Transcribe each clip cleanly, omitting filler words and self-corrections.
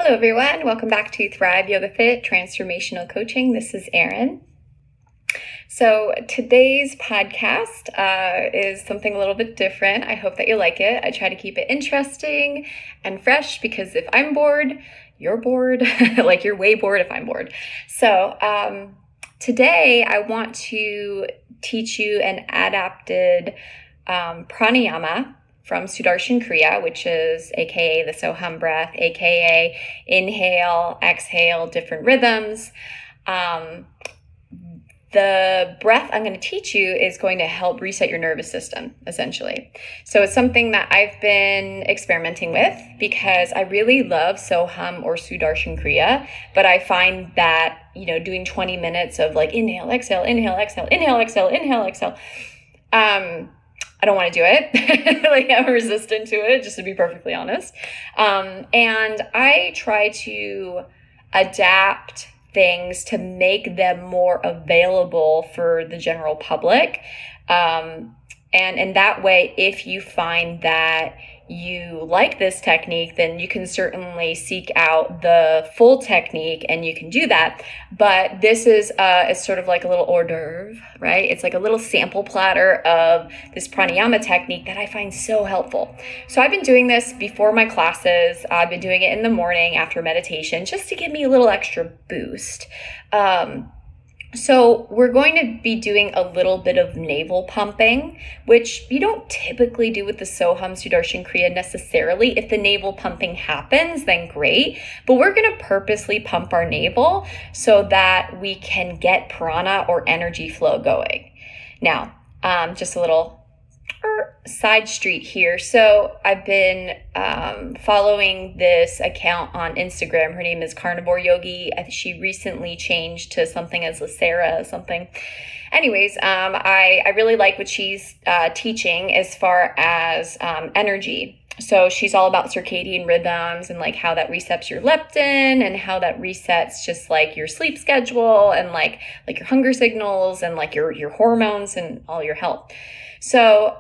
Hello everyone, welcome back to Thrive Yoga Fit Transformational Coaching. This is Erin. So today's podcast is something a little bit different. I hope that you like it. I try to keep it interesting and fresh because if I'm bored, you're bored. Like you're way bored if I'm bored. So today I want to teach you an adapted pranayama from Sudarshan Kriya, which is AKA the Soham breath, AKA inhale, exhale, different rhythms. The breath I'm going to teach you is going to help reset your nervous system, essentially. So it's something that I've been experimenting with because I really love Soham or Sudarshan Kriya, but I find that, doing 20 minutes of like inhale, exhale, inhale, exhale, inhale, exhale, inhale, exhale, I don't want to do it. Like I'm resistant to it, just to be perfectly honest. And I try to adapt things to make them more available for the general public. And in that way, if you find that you like this technique, then you can certainly seek out the full technique and you can do that. But this is it's sort of like a little hors d'oeuvre, right? It's like a little sample platter of this pranayama technique that I find so helpful. So I've been doing this before my classes. I've been doing it in the morning after meditation just to give me a little extra boost. So we're going to be doing a little bit of navel pumping, which you don't typically do with the Soham Sudarshan Kriya necessarily. If the navel pumping happens, then great. But we're going to purposely pump our navel so that we can get prana or energy flow going. Now, just a little side street here. So I've been following this account on Instagram. Her name is Carnivore Yogi. She recently changed to something as Lacera something. Anyways, I really like what she's teaching as far as energy. So she's all about circadian rhythms and like how that resets your leptin and how that resets just like your sleep schedule and like your hunger signals and like your hormones and all your health. So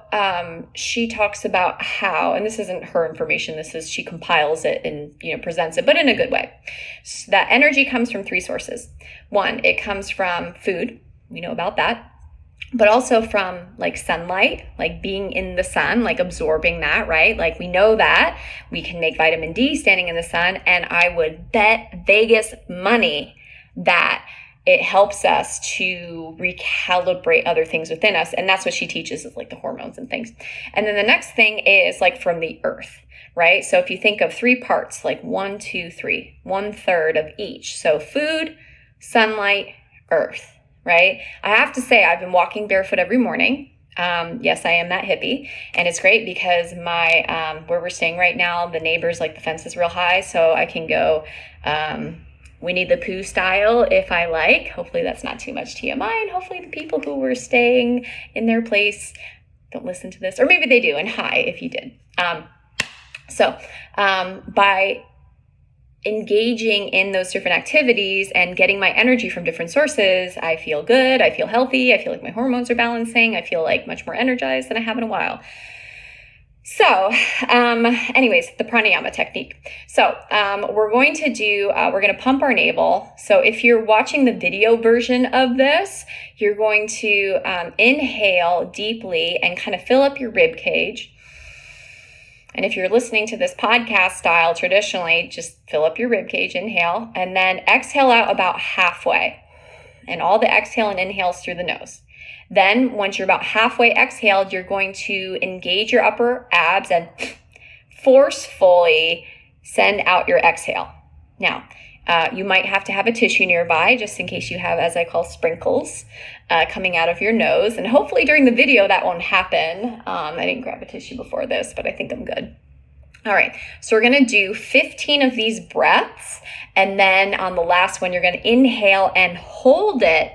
she talks about how, and this isn't her information, she compiles it and presents it, but in a good way. So that energy comes from three sources. One, it comes from food. We know about that. But also from like sunlight, like being in the sun, like absorbing that, right? Like we know that we can make vitamin D standing in the sun. And I would bet Vegas money that it helps us to recalibrate other things within us. And that's what she teaches is like the hormones and things. And then the next thing is like from the earth, right? So if you think of three parts, like 1, 2, 3, 1/3 of each. So food, sunlight, earth, right? I have to say I've been walking barefoot every morning. Yes, I am that hippie. And it's great because my, where we're staying right now, the neighbors, like the fence is real high. So I can go, Winnie the Pooh style if I like. Hopefully that's not too much TMI, and hopefully the people who were staying in their place don't listen to this, or maybe they do, and hi if you did. By engaging in those different activities and getting my energy from different sources, I feel good, I feel healthy, I feel like my hormones are balancing, I feel like much more energized than I have in a while. So, anyways, the pranayama technique. So, we're going to pump our navel. So if you're watching the video version of this, you're going to inhale deeply and kind of fill up your rib cage. And if you're listening to this podcast style traditionally, just fill up your rib cage, inhale, and then exhale out about halfway. And all the exhale and inhales through the nose. Then once you're about halfway exhaled, you're going to engage your upper abs and forcefully send out your exhale. Now, you might have to have a tissue nearby just in case you have, as I call, sprinkles coming out of your nose. And hopefully during the video that won't happen. I didn't grab a tissue before this, but I think I'm good. All right, so we're going to do 15 of these breaths. And then on the last one, you're going to inhale and hold it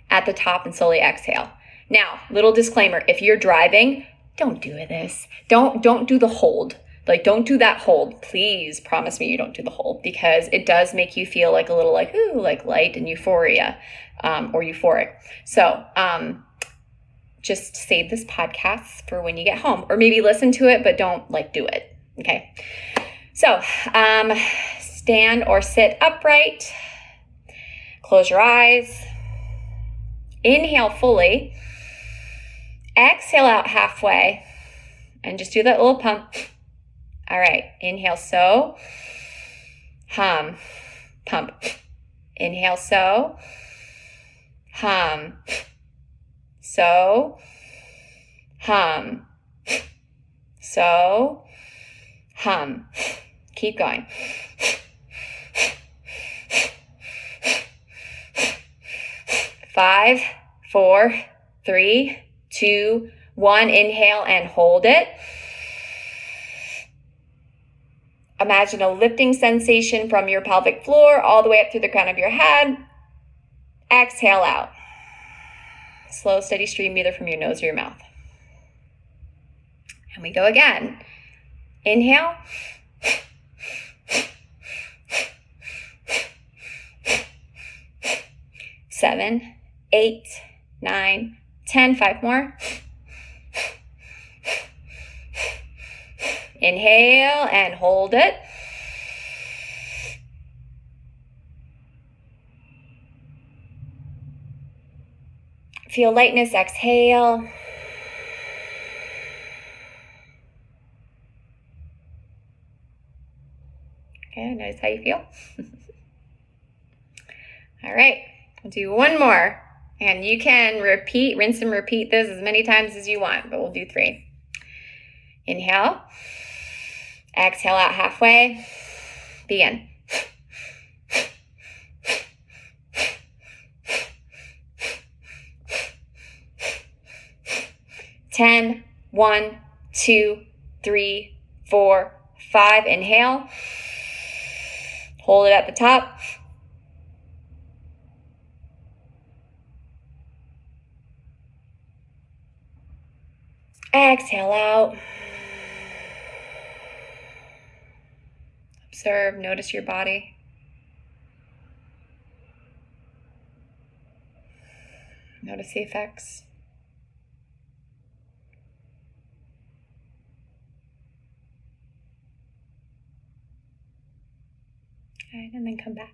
at the top and slowly exhale. Now, little disclaimer, if you're driving, don't do this. Don't do the hold. Like, don't do that hold. Please promise me you don't do the hold because it does make you feel like a little like, ooh, like light and euphoria or euphoric. So just save this podcast for when you get home or maybe listen to it, but don't like do it. Okay. So stand or sit upright. Close your eyes. Inhale fully. Exhale out halfway. And just do that little pump. All right. Inhale, so. Hum. Pump. Inhale, so. Hum. So. Hum. So. Hum. Keep going. Five, 4, 3, 2, 1. Inhale and hold it. Imagine a lifting sensation from your pelvic floor all the way up through the crown of your head. Exhale out. Slow, steady stream either from your nose or your mouth. And we go again. Inhale. 7, 8, 9, 10. 5 more. Inhale and hold it. Feel lightness, exhale. Okay, notice how you feel. All right, we'll do one more. And you can rinse and repeat this as many times as you want, but we'll do 3. Inhale. Exhale out halfway. Begin. Ten, 1, 2, 3, 4, 5. Inhale. Hold it at the top. Exhale out. Observe, notice your body. Notice the effects. Okay, and then come back.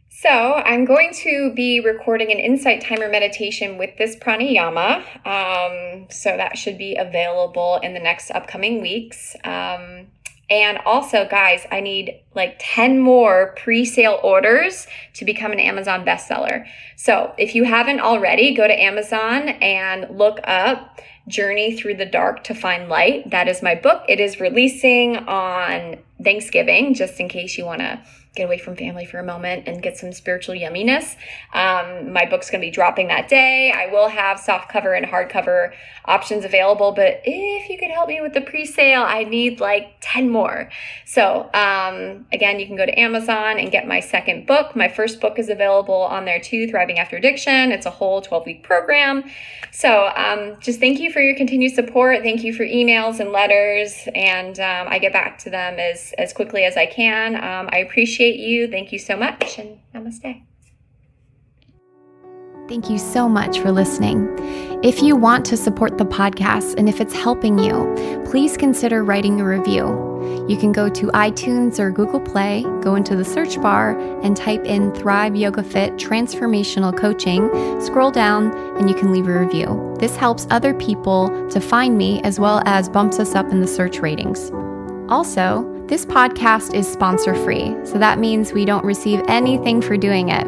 So I'm going to be recording an insight timer meditation with this pranayama. So that should be available in the next upcoming weeks. And also, guys, I need like 10 more pre-sale orders to become an Amazon bestseller. So if you haven't already, go to Amazon and look up Journey Through the Dark to Find Light. That is my book. It is releasing on Thanksgiving, just in case you want to get away from family for a moment and get some spiritual yumminess. My book's going to be dropping that day. I will have softcover and hardcover options available, but if you could help me with the pre-sale, I need like 10 more. So again, you can go to Amazon and get my second book. My first book is available on there too, Thriving After Addiction. It's a whole 12-week program. So just thank you for your continued support. Thank you for emails and letters, and I get back to them as quickly as I can. I appreciate you. Thank you so much, and namaste. Thank you so much for listening. If you want to support the podcast and if it's helping you, please consider writing a review. You can go to iTunes or Google Play, go into the search bar and type in Thrive Yoga Fit Transformational Coaching, scroll down, and you can leave a review. This helps other people to find me as well as bumps us up in the search ratings. Also, this podcast is sponsor-free, so that means we don't receive anything for doing it.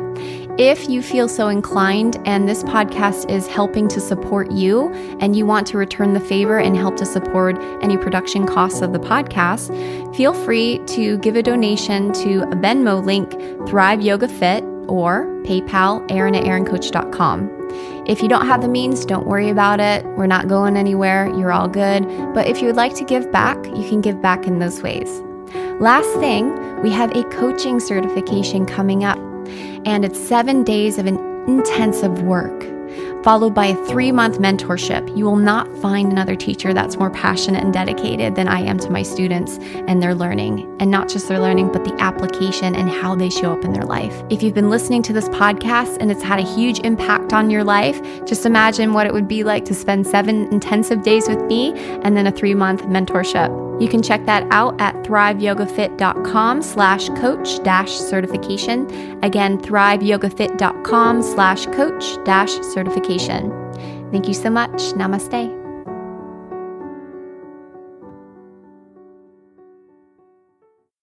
If you feel so inclined and this podcast is helping to support you and you want to return the favor and help to support any production costs of the podcast, feel free to give a donation to a Venmo link, Thrive Yoga Fit, or PayPal, Erin@erincoach.com. If you don't have the means, don't worry about it. We're not going anywhere. You're all good. But if you would like to give back, you can give back in those ways. Last thing, we have a coaching certification coming up, and it's 7 days of an intensive work, followed by a 3-month mentorship. You will not find another teacher that's more passionate and dedicated than I am to my students and their learning, and not just their learning, but the application and how they show up in their life. If you've been listening to this podcast and it's had a huge impact on your life, just imagine what it would be like to spend 7 intensive days with me and then a 3-month mentorship. You can check that out at thriveyogafit.com/coach-certification. Again, thriveyogafit.com/coach-certification. Thank you so much. Namaste.